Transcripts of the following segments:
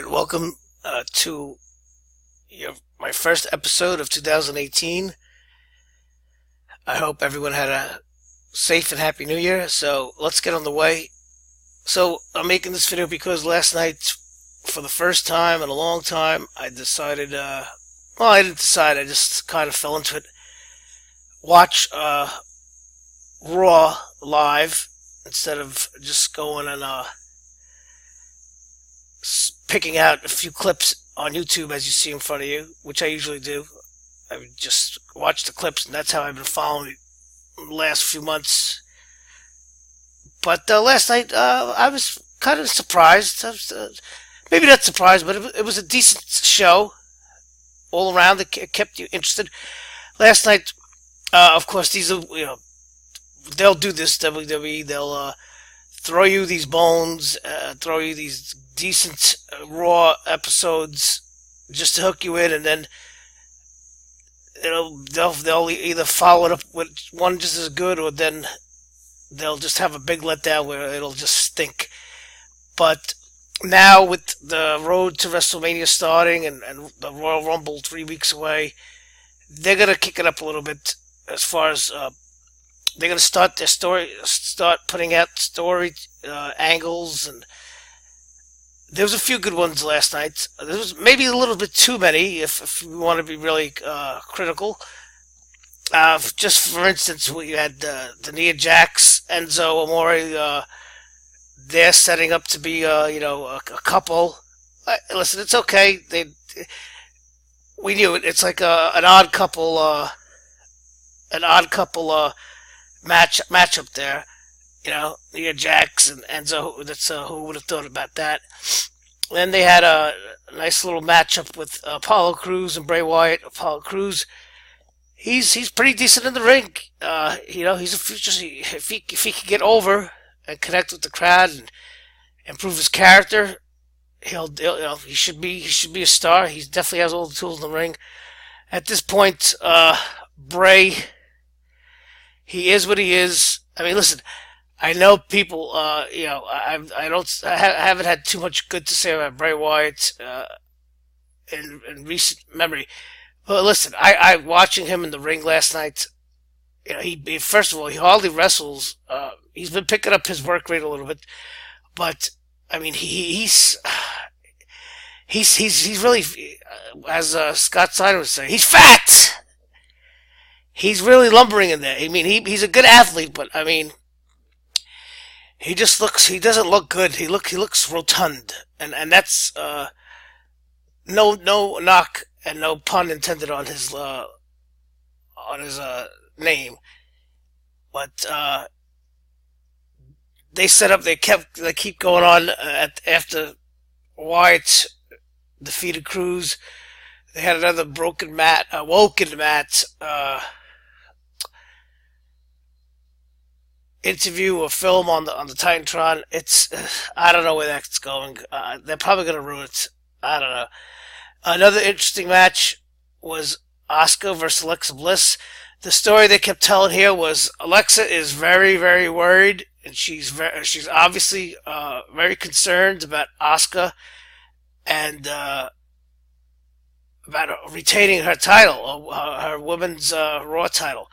right, welcome to my first episode of 2018. I hope everyone had a safe and happy New Year. So let's get on the way. So I'm making this video because last night, for the first time in a long time, I decided. Well, I didn't decide. I just kind of fell into it. Watch Raw live instead of just going and picking out a few clips on YouTube as you see in front of you, which I usually do. I would just watch the clips, and that's how I've been following the last few months. But last night, I was kind of surprised. Maybe not surprised, but it was a decent show all around. It kept you interested. Last night, of course, these are, they'll do this, WWE. They'll throw you these bones, throw you these decent Raw episodes just to hook you in, and then they'll either follow it up with one just as good, or then they'll just have a big letdown where it'll just stink. But now with the road to WrestleMania starting and the Royal Rumble 3 weeks away, they're gonna kick it up a little bit as far as they're gonna start putting out story angles, and there was a few good ones last night. There was maybe a little bit too many, if we want to be really critical. Just for instance, we had the Nia Jax, Enzo Amore. They're setting up to be, a couple. Listen, it's okay. We knew it. It's like an odd couple matchup there. Nia Jax and Enzo. That's who would have thought about that. Then they had a nice little matchup with Apollo Crews and Bray Wyatt. Apollo Crews, he's pretty decent in the ring. He's a future. If he can get over and connect with the crowd and improve his character, he should be a star. He definitely has all the tools in the ring. At this point, Bray, he is what he is. I mean, listen, I know people. I haven't had too much good to say about Bray Wyatt in recent memory. But listen, I watching him in the ring last night. He first of all, he hardly wrestles. He's been picking up his work rate a little bit, but I mean, he's really, as Scott Steiner would say, he's fat. He's really lumbering in there. I mean, he's a good athlete, but I mean, he doesn't look good. He looks rotund, and that's no knock and no pun intended on his name. But they keep going on after Wyatt defeated Cruz. They had another woken mat interview or film on the Titantron. It's I don't know where that's going. They're probably gonna ruin it. I don't know. Another interesting match was Asuka versus Alexa Bliss. The story they kept telling here was Alexa is very, very worried, and she's obviously very concerned about Asuka and about retaining her title, her women's Raw title.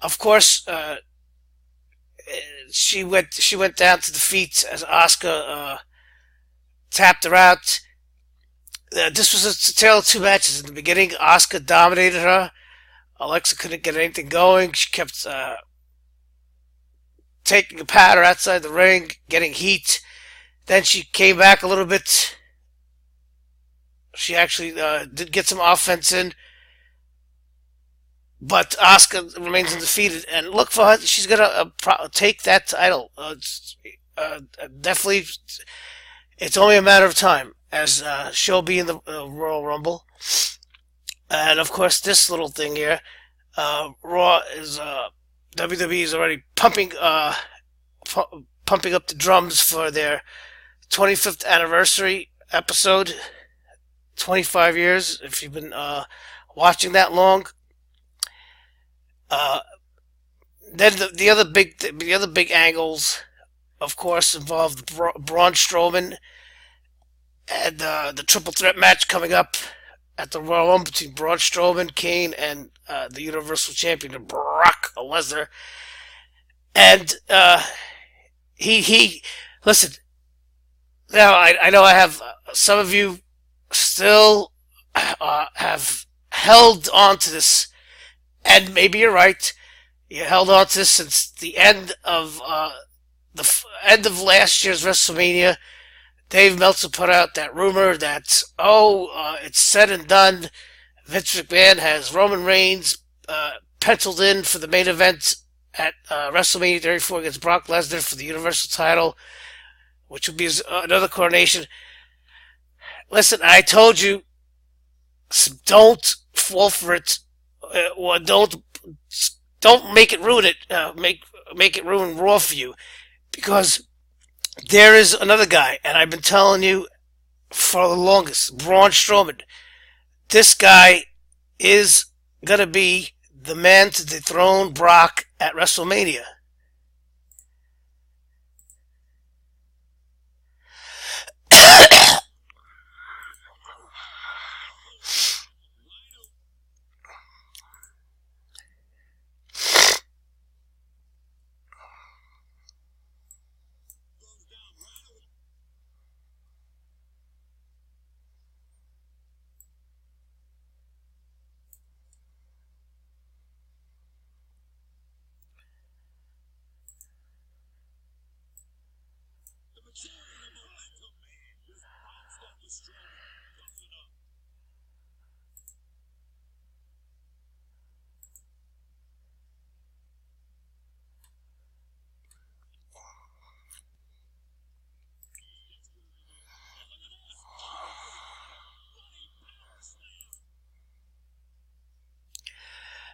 Of course, she went down to defeat as Asuka tapped her out. This was a tale of two matches. In the beginning, Asuka dominated her. Alexa couldn't get anything going. She kept taking a powder outside the ring, getting heat. Then she came back a little bit. She actually did get some offense in. But Asuka remains undefeated. And look for her. She's going to take that title. Definitely, it's only a matter of time, as she'll be in the Royal Rumble. And of course, this little thing here, Raw is WWE is already pumping up the drums for their 25th anniversary episode. 25 years, if you've been watching that long. Then the other big angles, of course, involved Braun Strowman And the triple threat match coming up at the Royal Rumble between Braun Strowman, Kane, and the Universal Champion Brock Lesnar. And he listen. Now I know I have some of you still have held on to this, and maybe you're right. You held on to this since the end of end of last year's WrestleMania. Dave Meltzer put out that rumor that it's said and done. Vince McMahon has Roman Reigns penciled in for the main event at WrestleMania 34 against Brock Lesnar for the Universal title, which would be another coronation. Listen, I told you, don't fall for it, or don't make it ruin it. Make it ruin Raw for you, because there is another guy, and I've been telling you for the longest, Braun Strowman. This guy is gonna be the man to dethrone Brock at WrestleMania.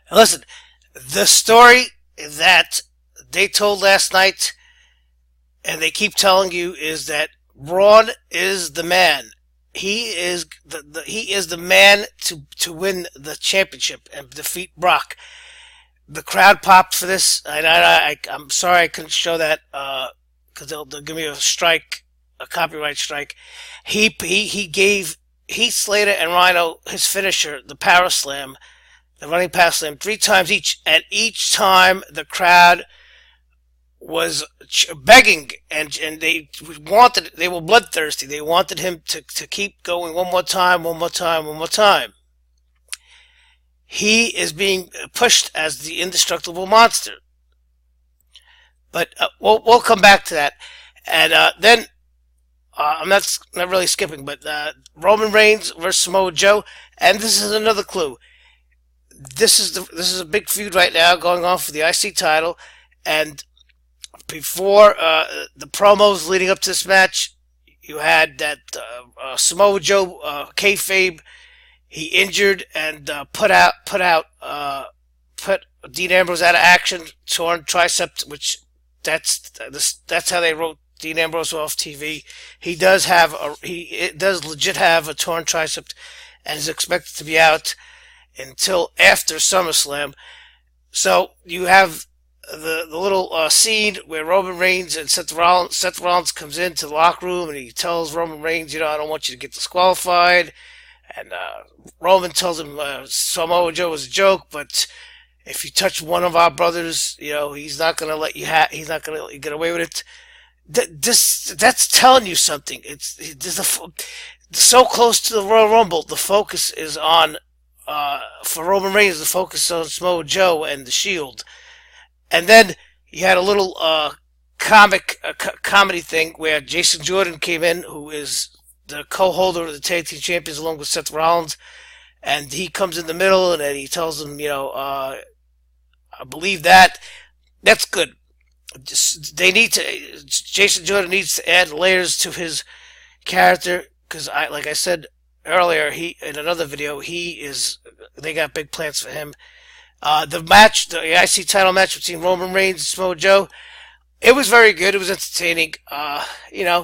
Listen, the story that they told last night, and they keep telling you, is that Braun is the man. He is he is the man to win the championship and defeat Brock. The crowd popped for this. I'm sorry I couldn't show that because they'll give me a strike, a copyright strike. He gave Heath Slater and Rhino his finisher, the Power Slam, the running power slam, 3 times each, and each time the crowd was begging, and they were bloodthirsty. They wanted him to keep going one more time, one more time, one more time. He is being pushed as the indestructible monster. But we'll come back to that. And then I'm not really skipping, but Roman Reigns versus Samoa Joe, and this is another clue. This is a big feud right now going on for the IC title, and before the promos leading up to this match, you had that Samoa Joe kayfabe. He injured and put Dean Ambrose out of action, torn tricep, which that's how they wrote Dean Ambrose off TV. He does legit have a torn tricep, and is expected to be out until after SummerSlam. So you have the little scene where Roman Reigns and Seth Rollins comes into the locker room, and he tells Roman Reigns, I don't want you to get disqualified. And Roman tells him Samoa Joe was a joke, but if you touch one of our brothers, he's not gonna let you he's not gonna let you get away with it. That's telling you something. It's so close to the Royal Rumble. The focus is on for Roman Reigns. The focus on Samoa Joe and the Shield, and then you had a little comedy thing where Jason Jordan came in, who is the co-holder of the Tag Team Champions along with Seth Rollins, and he comes in the middle and then he tells them, I believe that. That's good. Jason Jordan needs to add layers to his character, because like I said earlier, in another video, they got big plans for him. The IC title match between Roman Reigns and Samoa Joe, it was very good. It was entertaining.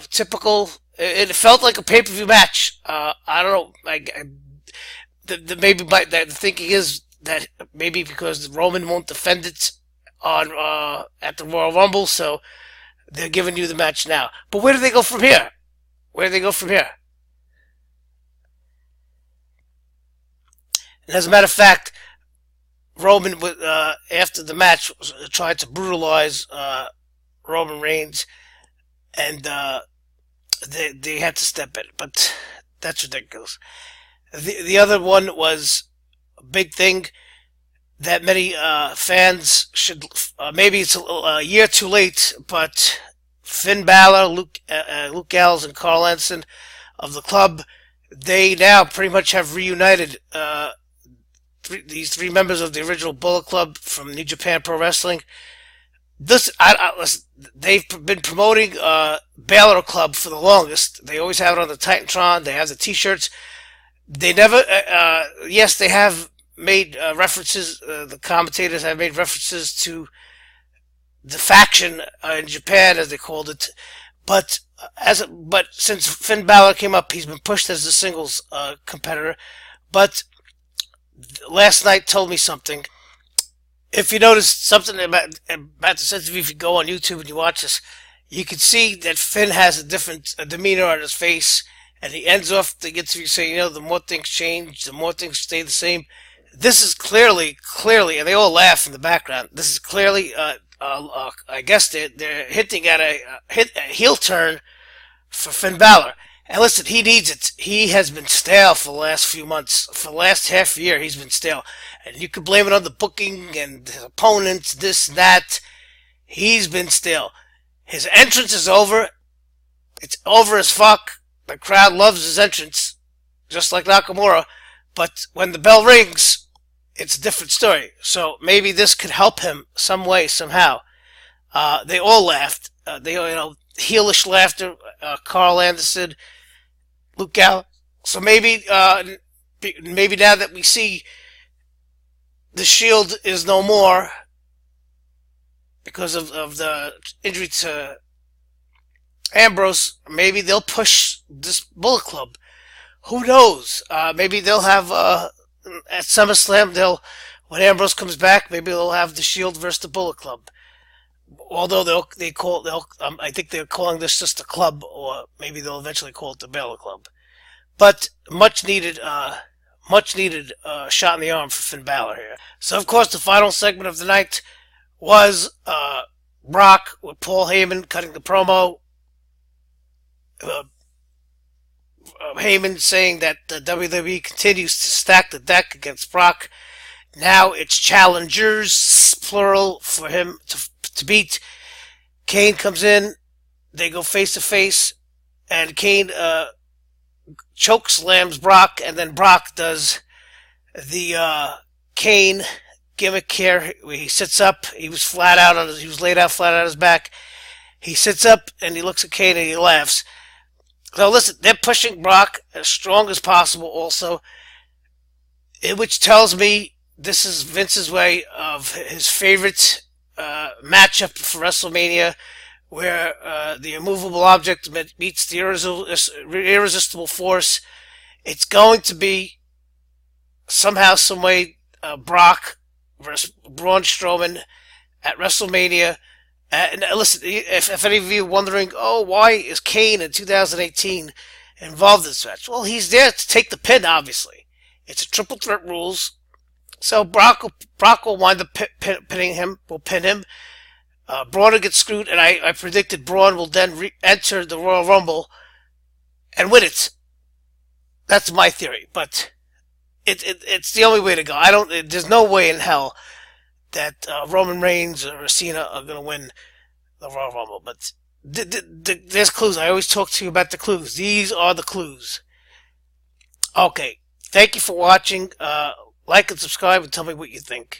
Typical. It felt like a pay-per-view match. I don't know. The thinking is that maybe because Roman won't defend it at the Royal Rumble, so they're giving you the match now. But where do they go from here? And as a matter of fact, Roman, after the match, tried to brutalize Roman Reigns, and they had to step in. But that's ridiculous. The other one was a big thing that many fans should. Maybe it's a year too late, but Finn Balor, Luke Gallows, and Carl Anderson of the club, they now pretty much have reunited these three members of the original Bullet Club from New Japan Pro Wrestling. Listen, they've been promoting Balor Club for the longest. They always have it on the Titantron. They have the T-shirts. They never. Yes, they have made references. The commentators have made references to the faction in Japan, as they called it. But but since Finn Balor came up, he's been pushed as a singles competitor. But last night told me something. If you notice something about the sense of, if you go on YouTube and you watch this, you can see that Finn has a different demeanor on his face, and he ends off the interview saying, the more things change, the more things stay the same. This is clearly, and they all laugh in the background. This is clearly, I guess they're hinting at a heel turn for Finn Balor. And listen, he needs it. He has been stale for the last few months. For the last half year, he's been stale. And you can blame it on the booking and his opponents, this and that. He's been stale. His entrance is over. It's over as fuck. The crowd loves his entrance, just like Nakamura. But when the bell rings, it's a different story. So maybe this could help him some way, somehow. They all laughed. Heelish laughter. Carl Anderson, Luke Gallows. So maybe now that we see the Shield is no more because of the injury to Ambrose, maybe they'll push this Bullet Club. Who knows? Maybe they'll have at SummerSlam. When Ambrose comes back, maybe they'll have the Shield versus the Bullet Club. Although I think they're calling this just a club, or maybe they'll eventually call it the Balor Club. But much needed shot in the arm for Finn Balor here. So of course the final segment of the night was Brock with Paul Heyman cutting the promo. Heyman saying that the WWE continues to stack the deck against Brock. Now it's challengers, plural, for him to beat. Kane comes in. They go face to face, and Kane choke slams Brock, and then Brock does the Kane gimmick here. He sits up. He was laid out flat out on his back. He sits up and he looks at Kane and he laughs. So listen, they're pushing Brock as strong as possible also, which tells me this is Vince's way of his favorite matchup for WrestleMania, where the immovable object meets the irresistible force. It's going to be somehow, some way, Brock versus Braun Strowman at WrestleMania. And listen, if any of you are wondering, why is Kane in 2018 involved in this match? Well, he's there to take the pin, obviously. It's a triple threat rules. So Brock will wind up pinning him, will pin him. Braun will get screwed, and I predicted Braun will then enter the Royal Rumble and win it. That's my theory, but it's the only way to go. There's no way in hell that Roman Reigns or Cena are going to win the Royal Rumble. But there's clues. I always talk to you about the clues. These are the clues. Okay. Thank you for watching. Like and subscribe and tell me what you think.